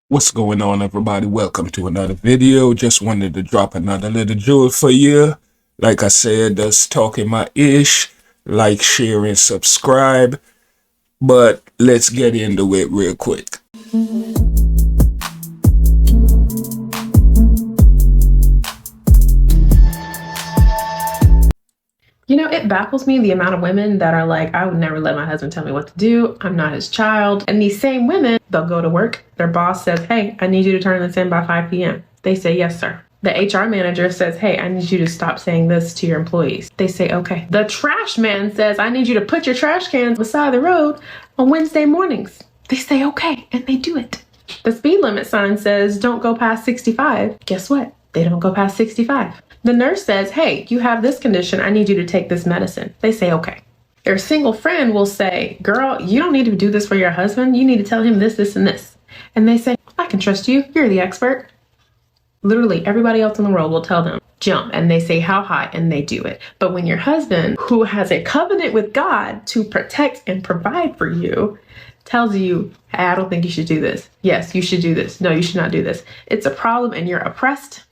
What's going on, everybody? Welcome to another video. Just wanted to drop another little jewel for you. Like I said, that's talking my ish. Like, share, and subscribe. But let's get into it real quick. It baffles me the amount of women that are like, I would never let my husband tell me what to do. I'm not his child. And these same women, they'll go to work. Their boss says, hey, I need you to turn this in by 5 p.m. They say, yes, sir. The HR manager says, hey, I need you to stop saying this to your employees. They say, okay. The trash man says, I need you to put your trash cans beside the road on Wednesday mornings. They say, okay, and they do it. The speed limit sign says, don't go past 65. Guess what? They don't go past 65. The nurse says, hey, you have this condition. I need you to take this medicine. They say, okay. Their single friend will say, girl, you don't need to do this for your husband. You need to tell him this, this, and this. And they say, I can trust you. You're the expert. Literally, everybody else in the world will tell them, jump. And they say, how high? And they do it. But when your husband, who has a covenant with God to protect and provide for you, tells you, hey, I don't think you should do this. Yes, you should do this. No, you should not do this. It's a problem and you're oppressed.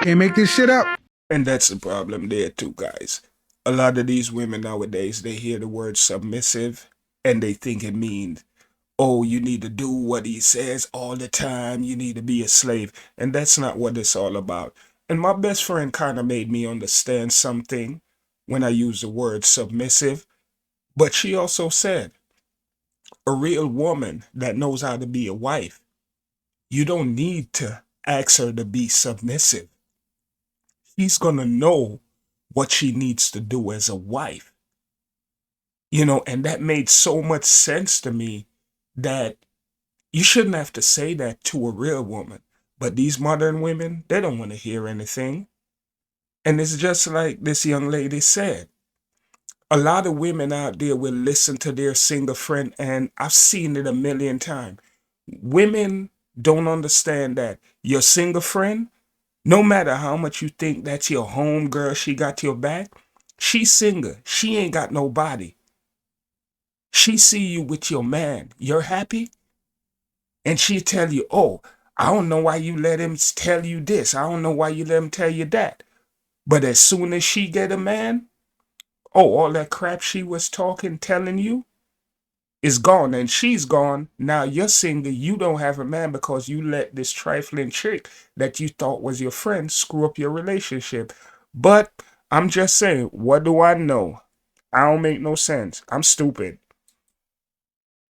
Can't make this shit up. And that's the problem there too, guys. A lot of these women nowadays, they hear the word submissive and they think it means, oh, you need to do what he says all the time. You need to be a slave. And that's not what it's all about. And my best friend kind of made me understand something when I used the word submissive. But she also said, a real woman that knows how to be a wife, you don't need to ask her to be submissive. She's going to know what she needs to do as a wife. And that made so much sense to me that you shouldn't have to say that to a real woman. But these modern women, they don't want to hear anything. And it's just like this young lady said. A lot of women out there will listen to their single friend, and I've seen it a million times. Women don't understand that your single friend, no matter how much you think that's your home girl, she got your back, she's single. She ain't got nobody. She see you with your man. You're happy? And she tell you, oh, I don't know why you let him tell you this. I don't know why you let him tell you that. But as soon as she get a man, oh, all that crap she was telling you is gone, and she's gone. Now you're single. You don't have a man because you let this trifling chick that you thought was your friend screw up your relationship. But I'm just saying, what do I know? I don't make no sense. I'm stupid.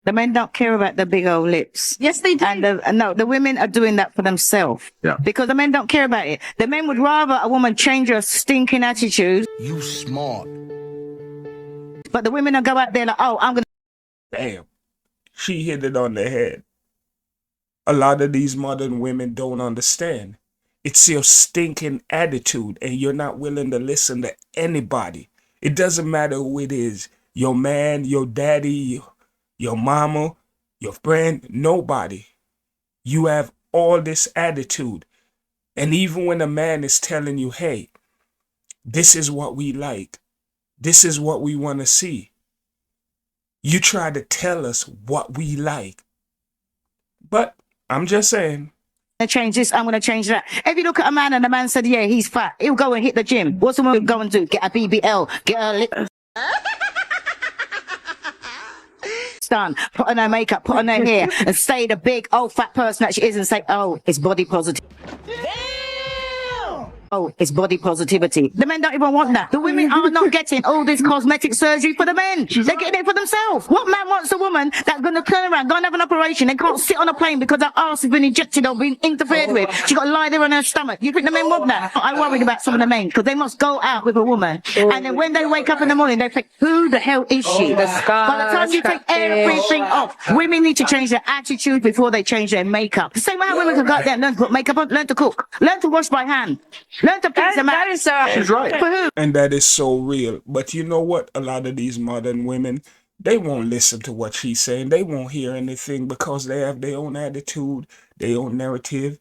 The men don't care about the big old lips. Yes, they do. And the women are doing that for themselves. Yeah. Because the men don't care about it. The men would rather a woman change her stinking attitude. You smart. But the women will go out there like, oh, I'm going to. Damn. She hit it on the head. A lot of these modern women don't understand. It's your stinking attitude, and you're not willing to listen to anybody. It doesn't matter who it is. Your man, your daddy, your mama, your friend, nobody. You have all this attitude. And even when a man is telling you, hey, this is what we like, this is what we want to see, you try to tell us what we like. But I'm just saying. To change this, I'm going to change that. If you look at a man and the man said, yeah, he's fat, he'll go and hit the gym. What's the woman go and do? Get a BBL, get a lip done, put on her makeup, put on her hair, and stay the big old fat person that she is and say, oh, it's body positive. Oh, it's body positivity. The men don't even want that. The women are not getting all this cosmetic surgery for the men. They're getting it for themselves. What man wants a woman that's going to turn around, go and have an operation, and can't sit on a plane because her arse has been injected or been interfered with? She got to lie there on her stomach. You think the men want that? I worried about some of the men because they must go out with a woman, and then when they wake up in the morning, they think, who the hell is she? By the time you take everything off, women need to change their attitude before they change their makeup. The same way how women can go out there and learn to put makeup on, learn to cook, learn to wash by hand. Learn to pizza man. She's right. For who? And that is so real. But you know what? A lot of these modern women, they won't listen to what she's saying. They won't hear anything because they have their own attitude, their own narrative.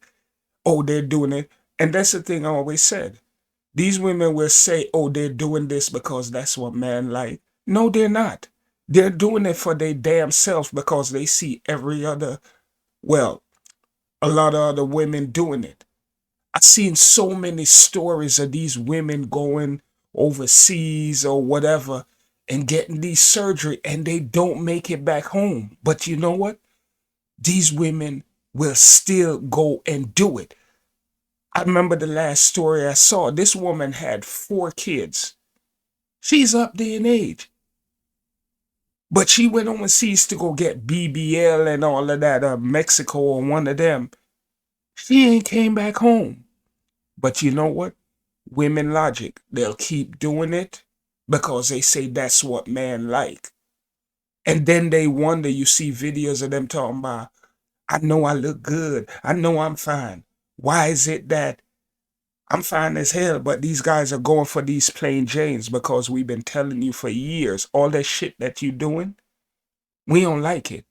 Oh, they're doing it. And that's the thing I always said. These women will say, oh, they're doing this because that's what men like. No, they're not. They're doing it for their damn self because they see well, a lot of other women doing it. I've seen so many stories of these women going overseas or whatever and getting these surgery and they don't make it back home. But you know what? These women will still go and do it. I remember the last story I saw. This woman had 4 kids. She's up there in age. But she went overseas to go get BBL and all of that, Mexico or one of them. She ain't came back home. But you know what? Women logic. They'll keep doing it because they say that's what men like. And then they wonder, you see videos of them talking about, I know I look good. I know I'm fine. Why is it that I'm fine as hell, but these guys are going for these plain Janes? Because we've been telling you for years, all that shit that you doing, we don't like it.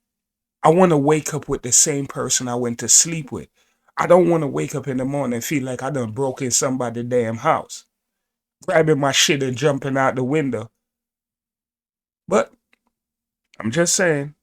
I want to wake up with the same person I went to sleep with. I don't want to wake up in the morning and feel like I done broke in somebody's damn house, grabbing my shit and jumping out the window. But I'm just saying.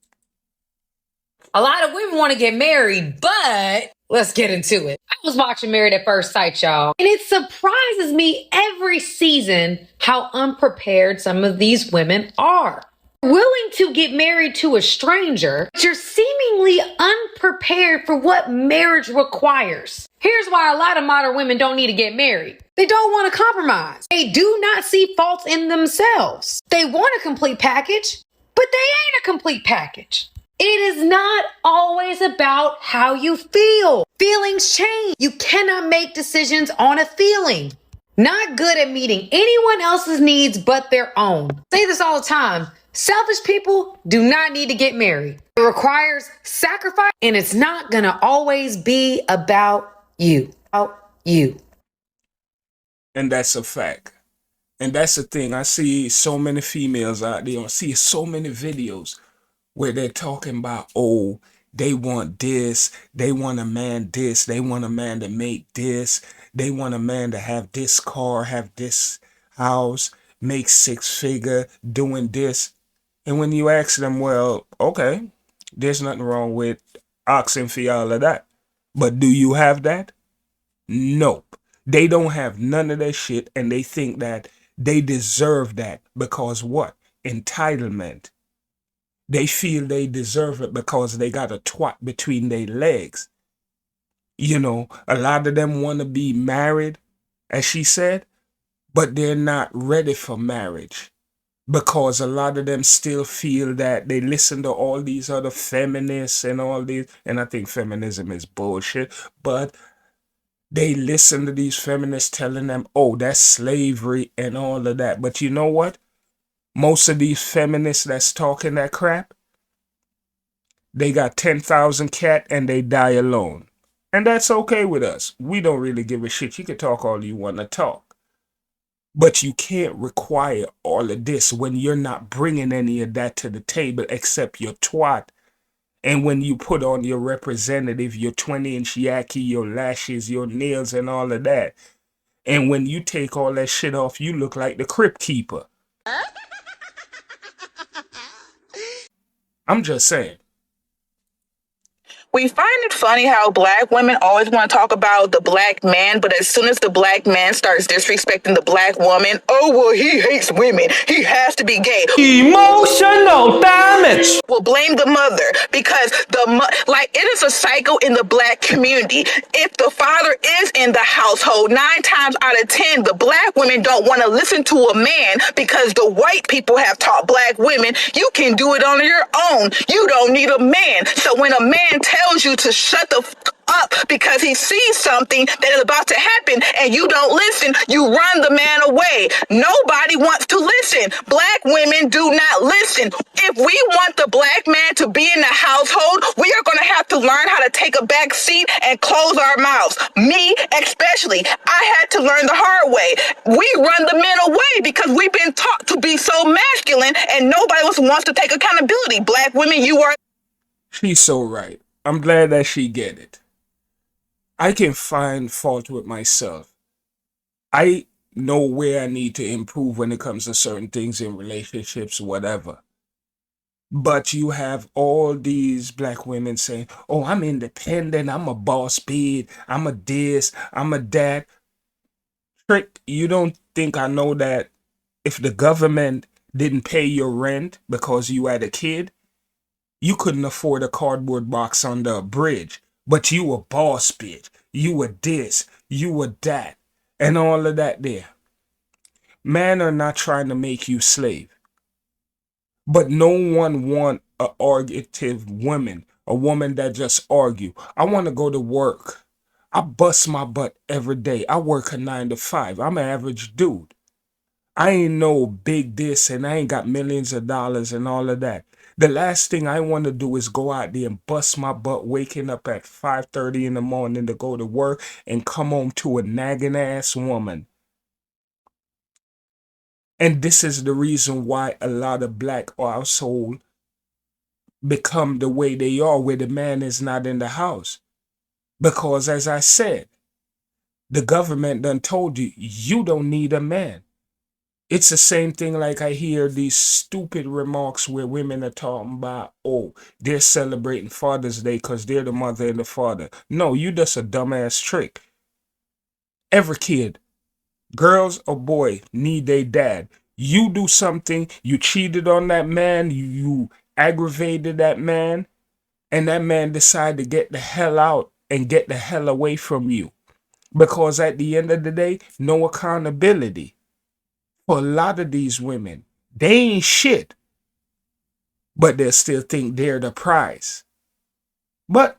A lot of women want to get married, but let's get into it. I was watching Married at First Sight, y'all, and it surprises me every season how unprepared some of these women are. Willing to get married to a stranger, but you're seemingly unprepared for what marriage requires. Here's why a lot of modern women don't need to get married. They don't want to compromise. They do not see faults in themselves. They want a complete package, but they ain't a complete package. It is not always about how you feel. Feelings change. You cannot make decisions on a feeling. Not good at meeting anyone else's needs but their own. I say this all the time. Selfish people do not need to get married. It requires sacrifice, and it's not going to always be about you. About you. And that's a fact. And that's the thing. I see so many females out there. I see so many videos where they're talking about, oh, they want this, they want a man this, they want a man to make this, they want a man to have this car, have this house, make 6-figure, doing this. And when you ask them, well, okay, there's nothing wrong with asking for all of that. But do you have that? Nope. They don't have none of that shit, and they think that they deserve that because what? Entitlement. They feel they deserve it because they got a twat between their legs. You know, a lot of them want to be married, as she said, but they're not ready for marriage because a lot of them still feel that they listen to all these other feminists and all these, and I think feminism is bullshit, but they listen to these feminists telling them, oh, that's slavery and all of that. But you know what? Most of these feminists that's talking that crap, they got 10,000 cat and they die alone. And that's okay with us. We don't really give a shit. You can talk all you want to talk. But you can't require all of this when you're not bringing any of that to the table except your twat. And when you put on your representative, your 20-inch yaki, your lashes, your nails, and all of that. And when you take all that shit off, you look like the Crypt Keeper. I'm just saying. We find it funny how black women always want to talk about the black man, but as soon as the black man starts disrespecting the black woman, oh, well, he hates women. He has to be gay. Emotional damage. We'll blame the mother because it is a cycle in the black community. If the father is in the household, 9 times out of 10, the black women don't want to listen to a man because the white people have taught black women you can do it on your own. You don't need a man. So when a man tells you to shut the up because he sees something that is about to happen and you don't listen, you run the man away. Nobody wants to listen. Black women do not listen. If we want the black man to be in the household, we are going to have to learn how to take a back seat and close our mouths. Me, especially. I had to learn the hard way. We run the men away because we've been taught to be so masculine and nobody else wants to take accountability. Black women, you are... She's so right. I'm glad that she get it. I can find fault with myself. I know where I need to improve when it comes to certain things in relationships, whatever. But you have all these black women saying, oh, I'm independent, I'm a boss bid, I'm a this, I'm a that. Trick, you don't think I know that if the government didn't pay your rent because you had a kid, you couldn't afford a cardboard box under a bridge, but you a boss bitch, you were this, you were that, and all of that there. Men are not trying to make you slave. But no one want a argumentative woman, a woman that just argue. I want to go to work. I bust my butt every day. I work a 9 to 5. I'm an average dude. I ain't no big this and I ain't got millions of dollars and all of that. The last thing I want to do is go out there and bust my butt waking up at 5:30 in the morning to go to work and come home to a nagging ass woman. And this is the reason why a lot of black households become the way they are, where the man is not in the house. Because as I said, the government done told you, you don't need a man. It's the same thing like I hear these stupid remarks where women are talking about, oh, they're celebrating Father's Day because they're the mother and the father. No, you just a dumbass trick. Every kid, girls or boy, need their dad. You do something, you cheated on that man, you aggravated that man, and that man decided to get the hell out and get the hell away from you. Because at the end of the day, no accountability. For a lot of these women, they ain't shit, but they still think they're the prize. But,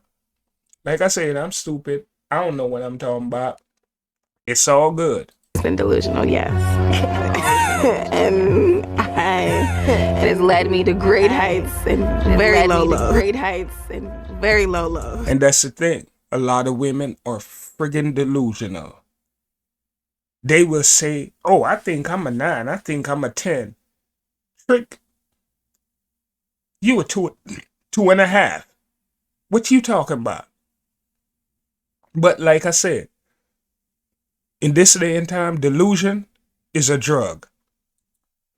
like I said, I'm stupid. I don't know what I'm talking about. It's all good. It's been delusional, yes. and it has led me to great heights and very low lows. Great heights and very low lows. And that's the thing. A lot of women are friggin' delusional. They will say, oh, I think I'm a 9. I think I'm a 10. Trick. You a 2.5. What you talking about? But like I said, in this day and time, delusion is a drug.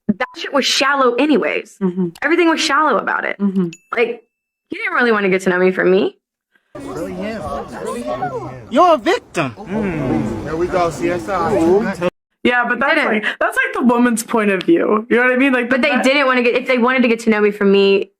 That shit was shallow anyways. Everything was shallow about it. Like, he didn't really want to get to know me for me. Really him. You're a victim. Here we go, CSI. Yeah, but that's like the woman's point of view. You know what I mean? Like, But they didn't want to get, if they wanted to get to know me for me,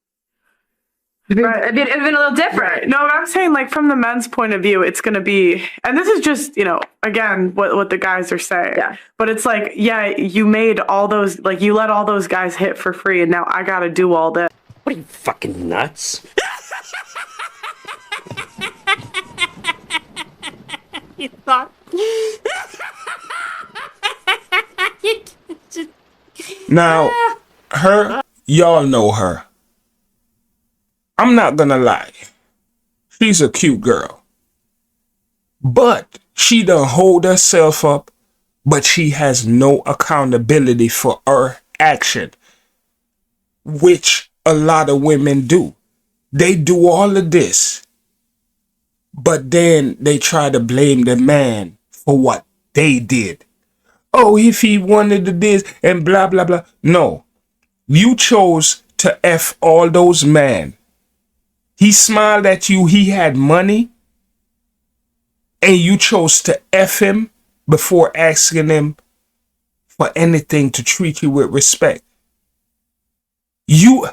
right. it'd been a little different. Right. No, I'm saying like from the men's point of view, it's going to be, and this is just, you know, again, what the guys are saying. Yeah. But it's like, yeah, you made all those, like you let all those guys hit for free and now I got to do all this. What are you, fucking nuts? You thought? Now, her, y'all know her. I'm not gonna lie. She's a cute girl. But she done hold herself up, but she has no accountability for her action, which a lot of women do. They do all of this, but then they try to blame the man for what they did. Oh, if he wanted to this and blah, blah, blah. No, you chose to F all those men. He smiled at you, he had money, and you chose to F him before asking him for anything to treat you with respect. You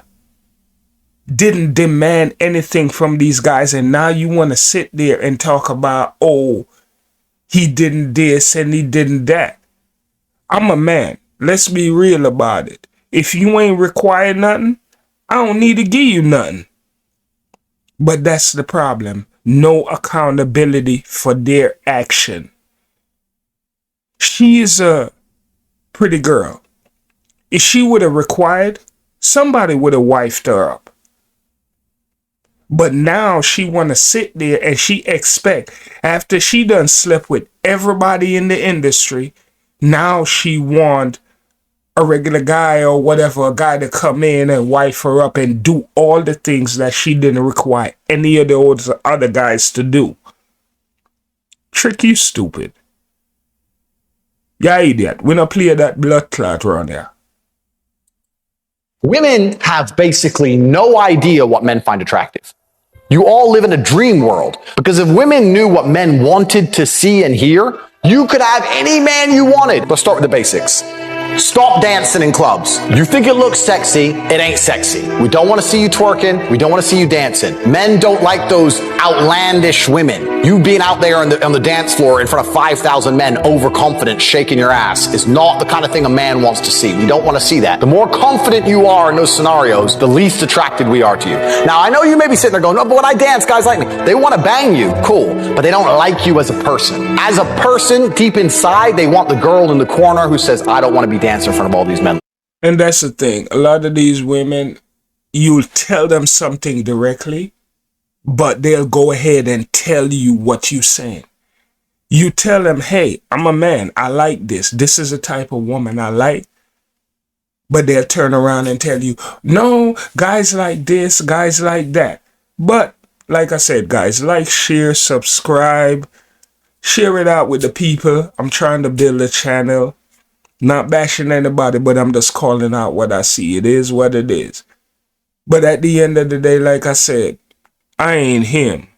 didn't demand anything from these guys, and now you want to sit there and talk about, oh, he didn't this and he didn't that. I'm a man. Let's be real about it. If you ain't required nothing, I don't need to give you nothing. But that's the problem. No accountability for their action. She is a pretty girl. If she would have required, somebody would have wifed her up. But now she want to sit there and she expect, after she done slept with everybody in the industry, now she want a regular guy or whatever, a guy to come in and wife her up and do all the things that she didn't require any of the other guys to do. Trick, you stupid. Yeah, idiot. We not play that blood clot around here. Women have basically no idea what men find attractive. You all live in a dream world, because if women knew what men wanted to see and hear, you could have any man you wanted. Let's start with the basics. Stop dancing in clubs. You think it looks sexy, it ain't sexy. We don't want to see you twerking, we don't want to see you dancing. Men don't like those outlandish women. You being out there on the dance floor in front of 5,000 men, overconfident, shaking your ass, is not the kind of thing a man wants to see. We don't want to see that. The more confident you are in those scenarios, the least attracted we are to you. Now, I know you may be sitting there going, no, but when I dance, guys like me. They want to bang you, cool, but they don't like you as a person. As a person, deep inside, they want the girl in the corner who says, I don't want to be dancing in front of all these men. And that's the thing. A lot of these women, you'll tell them something directly, but they'll go ahead and tell you what you're saying. You tell them, hey, I'm a man. I like this. This is the type of woman I like. But they'll turn around and tell you, no, guys like this, guys like that. But like I said, guys, like, share, subscribe, share it out with the people. I'm trying to build a channel. Not bashing anybody, but I'm just calling out what I see. It is what it is. But at the end of the day, like I said, I ain't him.